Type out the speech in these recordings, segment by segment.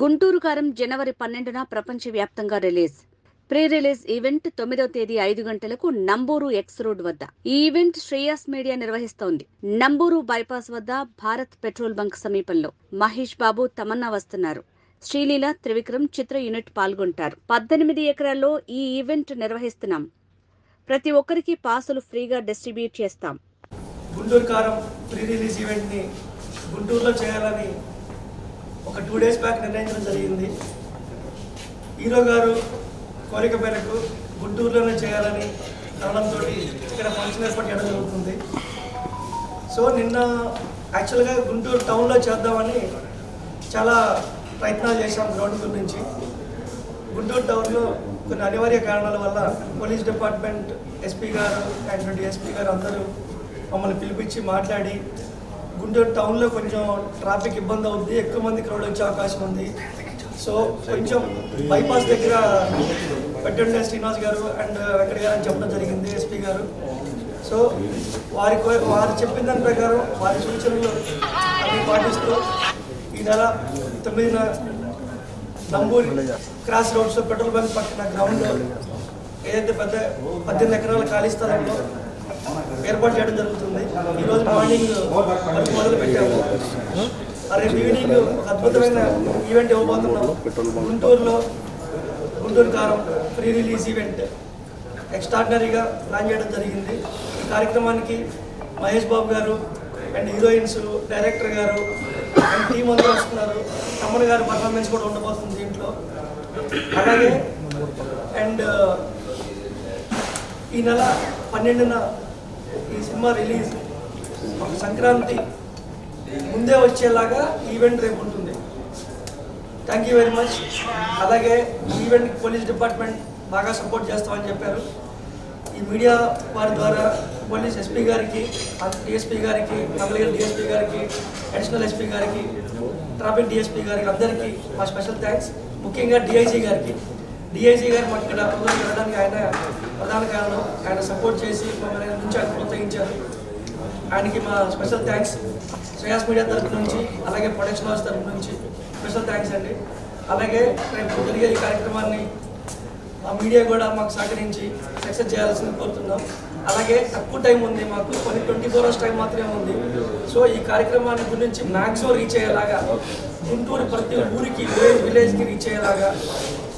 గుంటూరు కారం జనవరి 12న ప్రపంచవ్యాప్తంగా release. Pre release event 9వ తేదీ 5 గంటలకు నంబూరు ఎక్స్ రోడ్ వద్ద. ఈ ఈవెంట్ శ్రేయాస్ మీడియా నిర్వహిస్తోంది. నంబూరు బైపాస్ వద్ద భారత్ పెట్రోల్ బంక్ సమీపంలో మహేష్ బాబు, తమన్నా వస్తున్నారు. శ్రీలీల, త్రివిక్రమ్ చిత్ర యూనిట్ పాల్గొంటారు. 18 ఎకరాల్లో ఈ ఈవెంట్ నిర్వహిస్తున్నాం. ప్రతి ఒక్కరికి పాసులు ఫ్రీగా డిస్ట్రిబ్యూట్ చేస్తాం. గుంటూరు కారం ప్రీ రిలీజ్ ఈవెంట్ని గుంటూరులో చేయాలని ఒక 2 days బ్యాక్ నిర్ణయించడం జరిగింది. హీరో గారు కోరిక మేరకు గుంటూరులోనే చేయాలని అనడంతో ఇక్కడ ఫంక్షన్ ఏర్పాటు చేయడం జరుగుతుంది. సో నిన్న యాక్చువల్గా గుంటూరు టౌన్లో చేద్దామని చాలా ప్రయత్నాలు చేశాం గ్రౌండ్ గురించి. గుంటూరు టౌన్లో కొన్ని అనివార్య కారణాల వల్ల పోలీస్ డిపార్ట్మెంట్, ఎస్పీ గారు అండ్ డిఎస్పీ గారు అందరూ మమ్మల్ని పిలిపించి మాట్లాడి గుంటూరు టౌన్లో కొంచెం ట్రాఫిక్ ఇబ్బంది అవుతుంది, ఎక్కువ మంది క్రౌడ్ వచ్చే అవకాశం ఉంది. సో కొంచెం బైపాస్ దగ్గర పెట్టండి శ్రీనివాస్ గారు అండ్ వెంకట గారు అని చెప్పడం జరిగింది ఎస్పీ గారు. సో వారు చెప్పిన దాని ప్రకారం వారి సూచనలు అన్ని పాటిస్తూ ఈ నెల 9న నంబూరు క్రాస్ రోడ్స్లో పెట్రోల్ బంక్ పక్కన గ్రౌండ్లో ఏదైతే పెద్ద 18 ఎకరాల ఖాళీ స్థలంలో ఏర్పాటు చేయడం జరుగుతుంది. ఈరోజు మార్నింగ్ మొదలు పెట్టాము. రేపు ఈవినింగ్ ఒక అద్భుతమైన ఈవెంట్ ఇవ్వబోతున్నాము. గుంటూరు కారం ప్రీ రిలీజ్ ఈవెంట్ ఎక్స్ట్రాడినరీగా ప్లాన్ చేయడం జరిగింది. ఈ కార్యక్రమానికి మహేష్ బాబు గారు అండ్ హీరోయిన్స్, డైరెక్టర్ గారు అండ్ టీం అందరూ వస్తున్నారు. తమ్మన్ గారి పర్ఫార్మెన్స్ కూడా ఉండబోతుంది దీంట్లో. అలాగే అండ్ ఈ నెల 12న ఈ సినిమా రిలీజ్ సంక్రాంతి ముందే వచ్చేలాగా ఈవెంట్ రేపు ఉంటుంది. Thank you very much. అలాగే ఈవెంట్ పోలీస్ డిపార్ట్మెంట్ బాగా సపోర్ట్ చేస్తామని చెప్పారు. ఈ మీడియా వారి ద్వారా పోలీస్ ఎస్పీ గారికి, డిఎస్పీ గారికి, మంగళగిరి డిఎస్పీ గారికి, అడిషనల్ ఎస్పీ గారికి, ట్రాఫిక్ డిఎస్పీ గారికి అందరికీ మా స్పెషల్ థ్యాంక్స్. ముఖ్యంగా డిఐజీ గారికి మాకు ఇక్కడ వెళ్ళడానికి ఆయన ప్రధాన కారణం. ఆయన సపోర్ట్ చేసి మమ్మల్ని నుంచి ఆయన ప్రోత్సహించారు. ఆయనకి మా స్పెషల్ థ్యాంక్స్. శ్రేయాస్ మీడియా తరఫు నుంచి, అలాగే ప్రొడక్షన్ హౌస్ తరఫు నుంచి స్పెషల్ థ్యాంక్స్ అండి. అలాగే రేపు జరిగే ఈ కార్యక్రమాన్ని ఆ మీడియా కూడా మాకు సహకరించి సక్సెస్ చేయాల్సింది కోరుతున్నాం. అలాగే తక్కువ టైం ఉంది, మాకు కొన్ని 24 hours టైం మాత్రమే ఉంది. సో ఈ కార్యక్రమాన్ని గురించి మ్యాక్సిమం రీచ్ అయ్యేలాగా, గుంటూరు ప్రతి ఊరికి, విలేజ్కి రీచ్ అయ్యేలాగా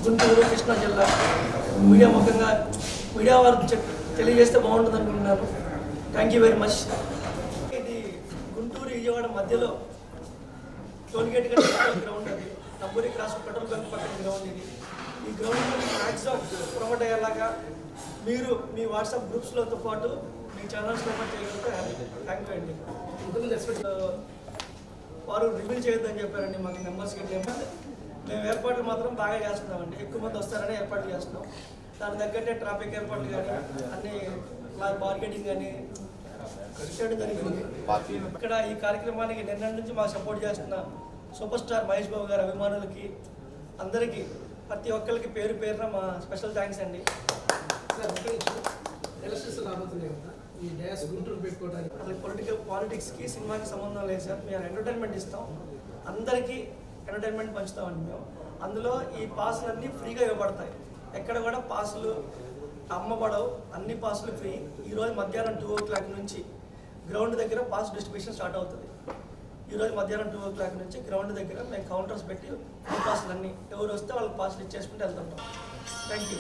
గుంటూరు, కృష్ణా జిల్లా మీడియా ముఖ్యంగా మీడియా వారు తెలియజేస్తే బాగుంటుంది అనుకుంటున్నాను. Thank you very much. ఇది గుంటూరు విజయవాడ మధ్యలో టోల్గేట్ గ్రౌండ్, అది నంబూరి క్రాస్ పెట్రోల్ బంక్ పక్కన గ్రౌండ్. ఈ గ్రౌండ్ మ్యాక్సిమం ప్రమోట్ అయ్యేలాగా మీరు మీ వాట్సాప్ గ్రూప్స్లతో పాటు మీ ఛానల్స్లో చేయగలిగితే థ్యాంక్ యూ అండి. వారు రివీల్ చేయొద్దని చెప్పారండి మాకు మెంబర్స్కి. మేము ఏర్పాట్లు మాత్రం బాగా చేస్తున్నామండి. ఎక్కువ మంది వస్తారని ఏర్పాట్లు చేస్తున్నాం. దాని తగ్గట్టే ట్రాఫిక్ ఏర్పాట్లు కానీ అన్ని మార్కెటింగ్ కానీ చేయడం జరిగింది. ఇక్కడ ఈ కార్యక్రమానికి నిన్న నుంచి మాకు సపోర్ట్ చేస్తున్న సూపర్ స్టార్ మహేష్ బాబు గారి అభిమానులకి అందరికీ, ప్రతి ఒక్కరికి పేరు పేరున మా స్పెషల్ థ్యాంక్స్ అండి. పాలిటిక్స్కి సినిమాకి సంబంధం లేదు సార్. మేము ఎంటర్టైన్మెంట్ ఇస్తాం, అందరికీ ఎంటర్టైన్మెంట్ పంచుతామండి మేము. అందులో ఈ పాసులన్నీ ఫ్రీగా ఇవ్వబడతాయి. ఎక్కడ కూడా పాసులు అమ్మబడవు, అన్ని పాసులు ఫ్రీ. ఈరోజు మధ్యాహ్నం 2 o'clock నుంచి గ్రౌండ్ దగ్గర పాస్ డిస్ట్రిబ్యూషన్ స్టార్ట్ అవుతుంది. ఈరోజు మధ్యాహ్నం 2 o'clock నుంచి గ్రౌండ్ దగ్గర మేము కౌంటర్స్ పెట్టి పాసులన్నీ ఎవరు వస్తే వాళ్ళకి పాసులు ఇచ్చేసుకుంటూ వెళ్తుంటాం. Thank you.